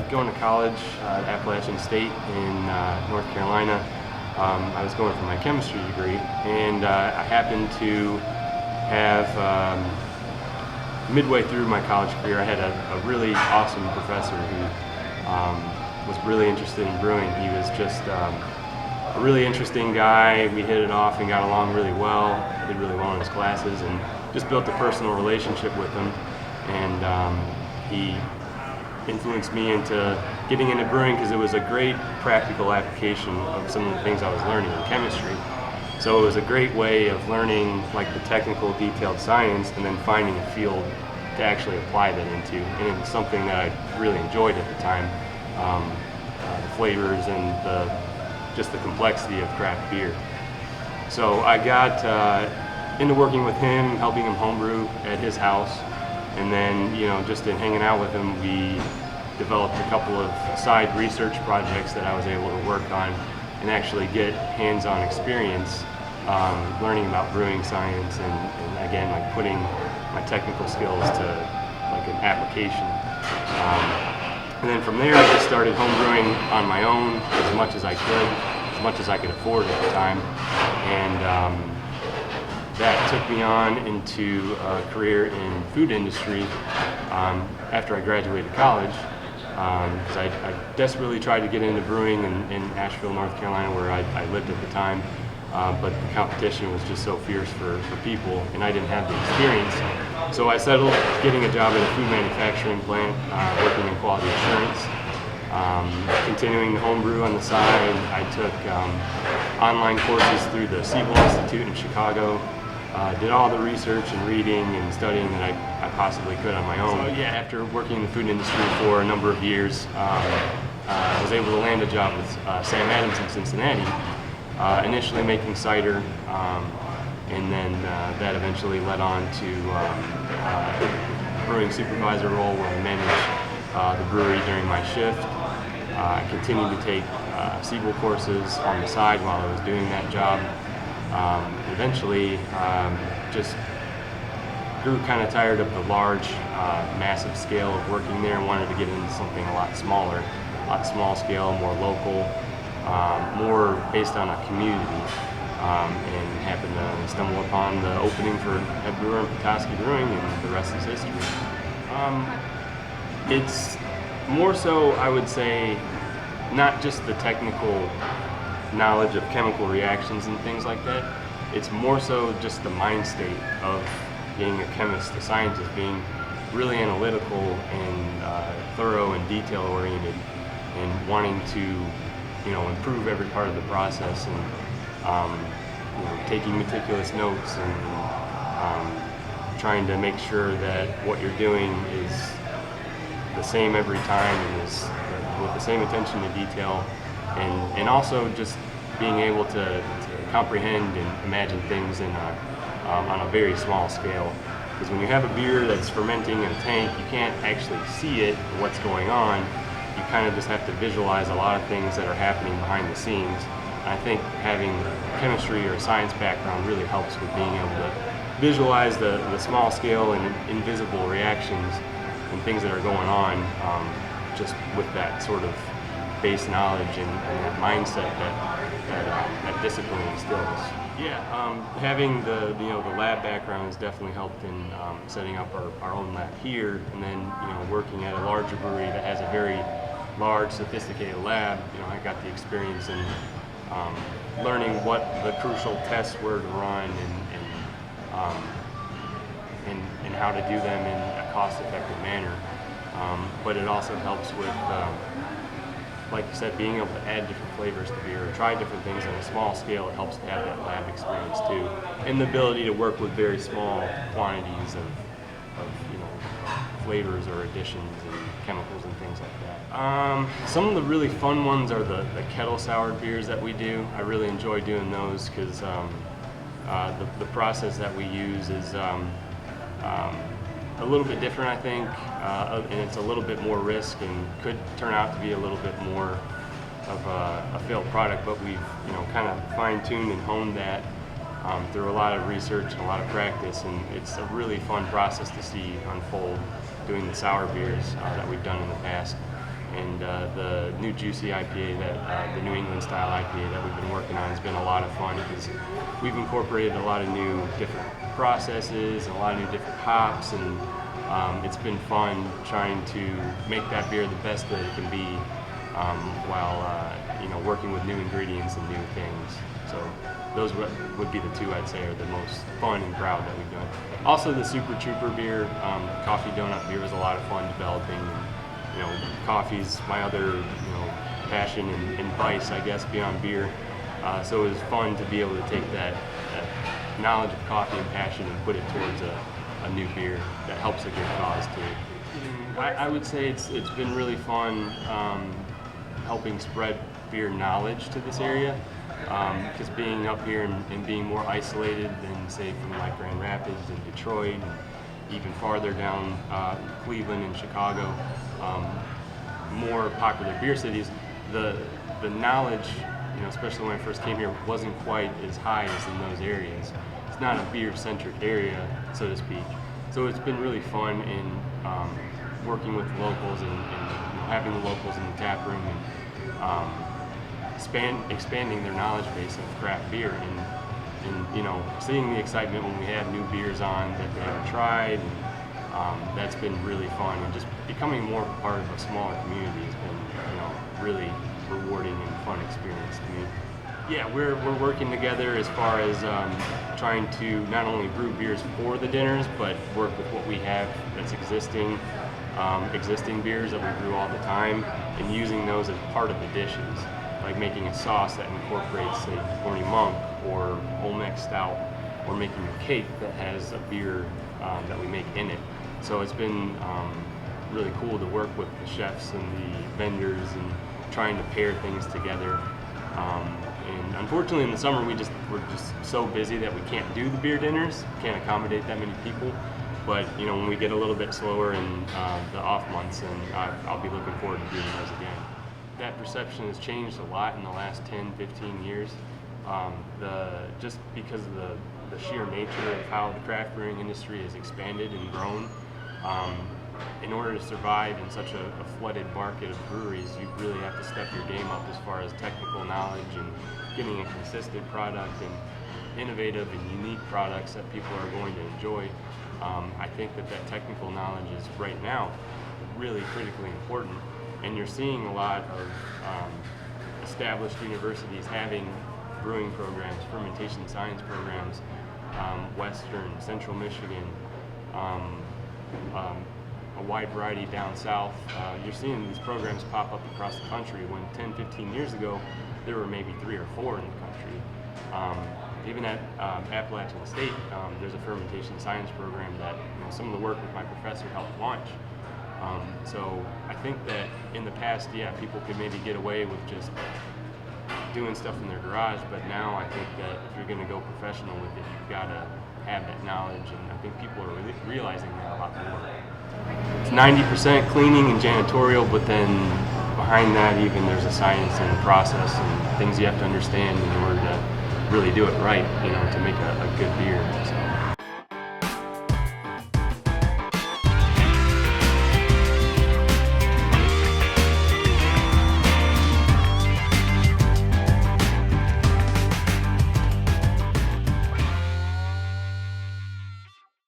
going to college at Appalachian State in North Carolina. I was going for my chemistry degree, and I happened to have, midway through my college career, I had a really awesome professor who was really interested in brewing. He was just a really interesting guy. We hit it off and got along really well, did really well in his classes, and just built a personal relationship with him. And he influenced me into getting into brewing because it was a great practical application of some of the things I was learning in chemistry. So it was a great way of learning like the technical, detailed science, and then finding a field to actually apply that into. And it was something that I really enjoyed at the time, the flavors and just the complexity of craft beer. So I got into working with him, helping him homebrew at his house. And then, just in hanging out with him, we developed a couple of side research projects that I was able to work on and actually get hands-on experience learning about brewing science and again, like putting my technical skills to like an application. And then from there, I just started homebrewing on my own as much as I could afford at the time. And that took me on into a career in food industry after I graduated college, because I desperately tried to get into brewing in Asheville, North Carolina, where I lived at the time, but the competition was just so fierce for people, and I didn't have the experience. So I settled getting a job at a food manufacturing plant, working in quality assurance, continuing the homebrew on the side. I took online courses through the Siebel Institute in Chicago. Did all the research and reading and studying that I possibly could on my own. So yeah, after working in the food industry for a number of years, I was able to land a job with Sam Adams in Cincinnati, initially making cider, and then that eventually led on to brewing supervisor role where I managed the brewery during my shift. I continued to take Siebel courses on the side while I was doing that job. Eventually, just grew kind of tired of the large, massive scale of working there and wanted to get into something a lot smaller, small scale, more local, more based on a community, and happened to stumble upon the opening for head brewer in Petoskey Brewing, and the rest is history. It's more so, I would say, not just the technical knowledge of chemical reactions and things like that. It's more so just the mind state of being a chemist, a scientist, being really analytical and thorough and detail oriented, and wanting to, improve every part of the process, and taking meticulous notes and trying to make sure that what you're doing is the same every time and is with the same attention to detail. And also just being able to comprehend and imagine things on a very small scale. Because when you have a beer that's fermenting in a tank, you can't actually see it, what's going on. You kind of just have to visualize a lot of things that are happening behind the scenes. And I think having chemistry or a science background really helps with being able to visualize the small scale and invisible reactions and things that are going on, just with that sort of base knowledge and that mindset that discipline instills. Yeah, having the lab background has definitely helped in setting up our own lab here, and then working at a larger brewery that has a very large, sophisticated lab. I got the experience in learning what the crucial tests were to run and how to do them in a cost-effective manner. But it also helps with like you said, being able to add different flavors to beer or try different things on a small scale. It helps to have that lab experience too, and the ability to work with very small quantities of flavors or additions and chemicals and things like that. Some of the really fun ones are the kettle soured beers that we do. I really enjoy doing those because the process that we use is a little bit different, I think, and it's a little bit more risk and could turn out to be a little bit more of a failed product, but we've kind of fine-tuned and honed that through a lot of research and a lot of practice, and it's a really fun process to see unfold doing the sour beers that we've done in the past. And the new Juicy IPA, the New England style IPA that we've been working on, has been a lot of fun because we've incorporated a lot of new different processes and a lot of new different hops, and it's been fun trying to make that beer the best that it can be while working with new ingredients and new things. So those would be the two I'd say are the most fun and proud that we've done. Also, the Super Trooper beer, coffee donut beer, was a lot of fun developing. Coffee's my other passion and vice, I guess, beyond beer. So it was fun to be able to take that knowledge of coffee and passion and put it towards a new beer that helps a good cause too. I would say it's been really fun helping spread beer knowledge to this area, because being up here and being more isolated than say from like Grand Rapids and Detroit and even farther down Cleveland and Chicago, more popular beer cities, the knowledge, especially when I first came here, wasn't quite as high as in those areas. It's not a beer-centric area, so to speak. So it's been really fun in working with the locals and having the locals in the tap room and expanding their knowledge base of craft beer and seeing the excitement when we have new beers on that they haven't tried. And, that's been really fun, and just becoming more part of a smaller community has been really rewarding and fun experience to me. Yeah, we're working together as far as trying to not only brew beers for the dinners, but work with what we have that's existing beers that we brew all the time, and using those as part of the dishes, like making a sauce that incorporates, say, Horny Monk or Olmec Stout, or making a cake that has a beer that we make in it. So it's been really cool to work with the chefs and the vendors and trying to pair things together. And unfortunately in the summer we're just so busy that we can't do the beer dinners, can't accommodate that many people. But when we get a little bit slower in the off months, and I'll be looking forward to doing those again. That perception has changed a lot in the last 10, 15 years. Just because of the sheer nature of how the craft brewing industry has expanded and grown. In order to survive in such a flooded market of breweries, you really have to step your game up as far as technical knowledge and getting a consistent product and innovative and unique products that people are going to enjoy. I think that technical knowledge is right now really critically important, and you're seeing a lot of established universities having brewing programs, fermentation science programs, Western, Central Michigan, a wide variety down south. You're seeing these programs pop up across the country when 10, 15 years ago there were maybe 3 or 4 in the country. Even at Appalachian State, there's a fermentation science program that some of the work with my professor helped launch. So I think that in the past, people could maybe get away with just doing stuff in their garage, but now I think that if you're going to go professional with it, you've got to have that knowledge, and I think people are realizing that a lot more. It's 90% cleaning and janitorial, but then behind that even there's a science and a process and things you have to understand in order to really do it right, to make a good beer. So.